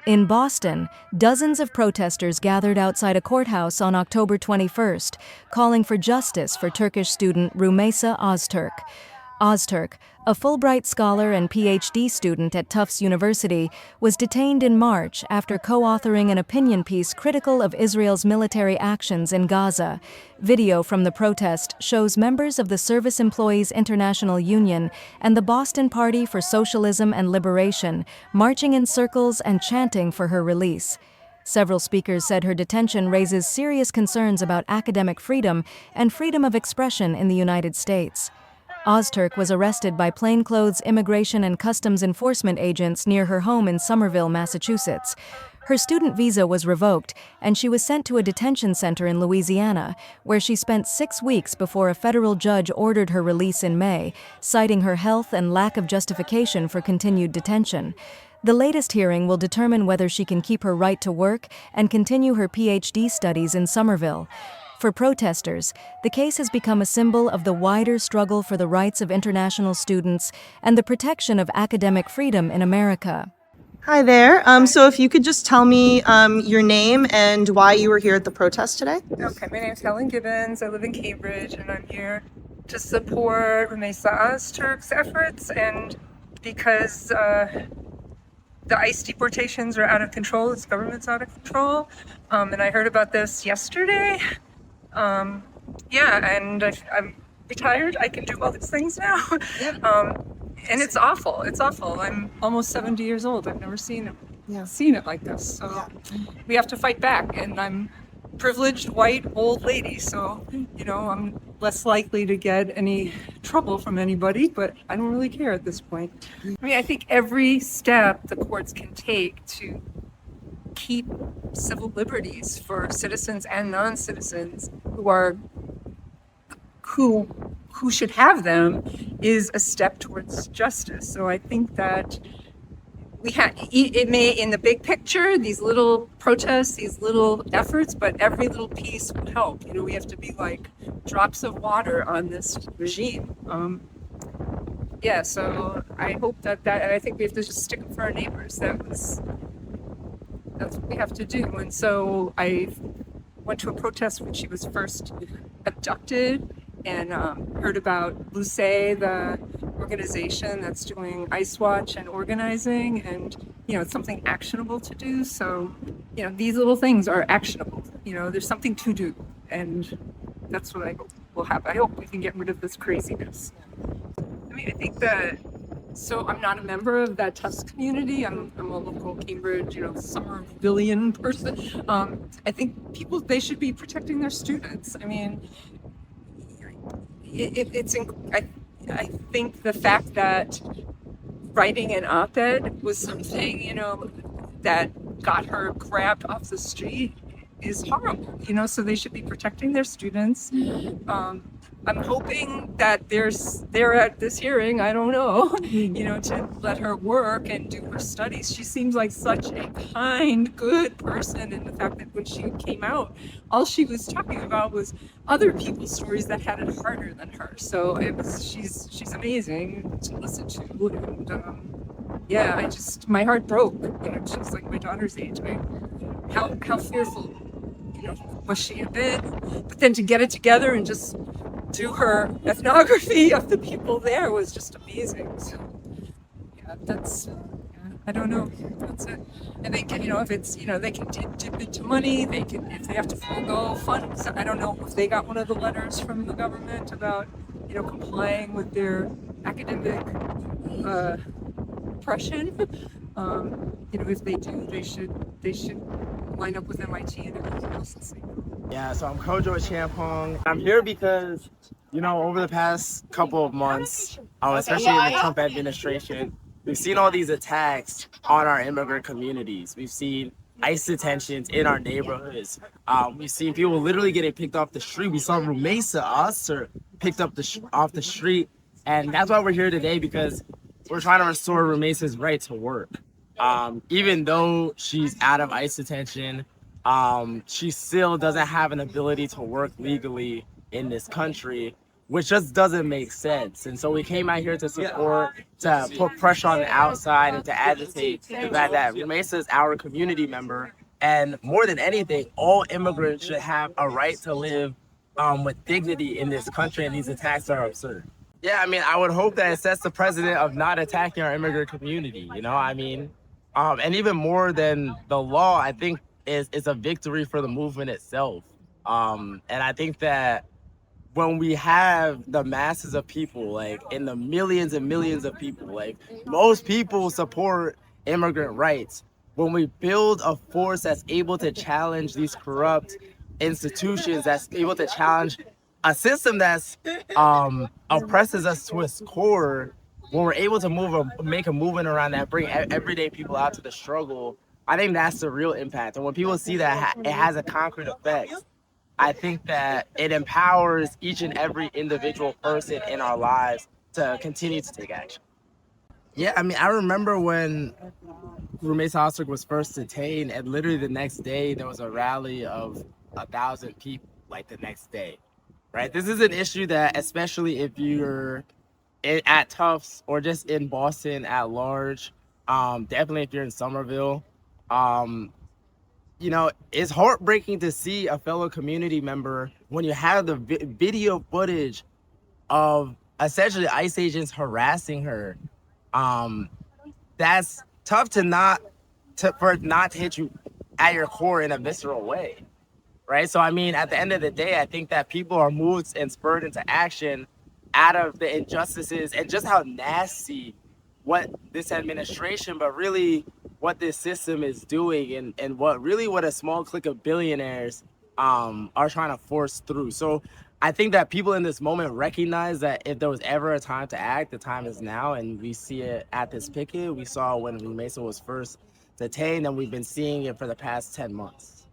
In Boston, dozens of protesters gathered outside a courthouse on October 21st, calling for justice for Turkish student Rumeysa Ozturk. Ozturk, a Fulbright scholar and PhD student at Tufts University, was detained in March after co-authoring an opinion piece critical of Israel's military actions in Gaza. Video from the protest shows members of the Service Employees International Union and the Boston Party for Socialism and Liberation marching in circles and chanting for her release. Several speakers said her detention raises serious concerns about academic freedom and freedom of expression in the United States. Ozturk was arrested by plainclothes immigration and customs enforcement agents near her home in Somerville, Massachusetts. Her student visa was revoked, and she was sent to a detention center in Louisiana, where she spent 6 weeks before a federal judge ordered her release in May, citing her health and lack of justification for continued detention. The latest hearing will determine whether she can keep her right to work and continue her PhD studies in Somerville. For protesters, the case has become a symbol of the wider struggle for the rights of international students and the protection of academic freedom in America. Hi there. So if you could just tell me your name and why you were here at the protest today. Okay, my name is Helen Gibbons. I live in Cambridge, and I'm here to support Rumeysa Ozturk's efforts, and because the ICE deportations are out of control, this government's out of control, and I heard about this yesterday. And I'm retired. I can do all these things now. And it's awful. It's awful. I'm almost 70 years old. I've never seen it like this. So we have to fight back. And I'm a privileged white old lady, so I'm less likely to get any trouble from anybody. But I don't really care at this point. I mean, I think every step the courts can take to keep civil liberties for citizens and non-citizens who should have them is a step towards justice. So I think that it may, in the big picture, these little protests, these little efforts, but every little piece would help. We have to be like drops of water on this regime. So I hope that and I think we have to just stick up for our neighbors. That's what we have to do. And so I went to a protest when she was first abducted, and heard about Luce, the organization that's doing ICE Watch and organizing, and it's something actionable to do. So these little things are actionable. There's something to do, and that's what I hope will happen. I hope we can get rid of this craziness. I mean, I think that. So I'm not a member of that Tufts community. I'm a local Cambridge, Somervillian person. I think they should be protecting their students. I mean, I think the fact that writing an op-ed was something, that got her grabbed off the street is horrible. So they should be protecting their students. I'm hoping that they're at this hearing, I don't know, to let her work and do her studies. She seems like such a kind, good person, and the fact that when she came out, all she was talking about was other people's stories that had it harder than her. So she's amazing to listen to, and my heart broke. She's like my daughter's age. How fearful, must she have been? But then to get it together and just do her ethnography of the people there was just amazing. So I don't know. That's it. And they can, if it's, they can dip into money. They can, if they have to forego funds. I don't know if they got one of the letters from the government about, complying with their academic oppression. If they do, they should line up with MIT and everything else and see. Yeah, so I'm Kojo Champong. I'm here because, over the past couple of months, especially in the Trump administration, we've seen all these attacks on our immigrant communities. We've seen ICE detentions in our neighborhoods. We've seen people literally getting picked off the street. We saw Rumeysa Ozturk picked up off the street. And that's why we're here today, because we're trying to restore Rumeysa's right to work. Even though she's out of ICE detention, she still doesn't have an ability to work legally in this country. which just doesn't make sense. And so we came out here to support, to put pressure on the outside, and to agitate the fact that Rumeysa is our community member. And more than anything, all immigrants should have a right to live with dignity in this country, and these attacks are absurd. Yeah, I mean, I would hope that it sets the precedent of not attacking our immigrant community, you know, I mean, and even more than the law, I think it's a victory for the movement itself. And I think that when we have the masses of people, like in the millions and millions of people, like most people support immigrant rights. When we build a force that's able to challenge these corrupt institutions, that's able to challenge a system that's oppresses us to its core, when we're able to make a movement around that, bring everyday people out to the struggle, I think that's the real impact. And when people see that it has a concrete effect, I think that it empowers each and every individual person in our lives to continue to take action. Yeah, I mean, I remember when Rumeysa Ozturk was first detained, and literally the next day there was a rally of 1,000 people, like the next day, right? This is an issue that, especially if you're at Tufts or just in Boston at large, definitely if you're in Somerville, you know, it's heartbreaking to see a fellow community member when you have the video footage of essentially ICE agents harassing her. That's tough for it not to hit you at your core in a visceral way, right? So I mean, at the end of the day, I think that people are moved and spurred into action out of the injustices and just how nasty what this administration, but really what this system is doing, and what a small clique of billionaires are trying to force through. So I think that people in this moment recognize that if there was ever a time to act, the time is now, and we see it at this picket. We saw when Rumeysa was first detained, and we've been seeing it for the past 10 months.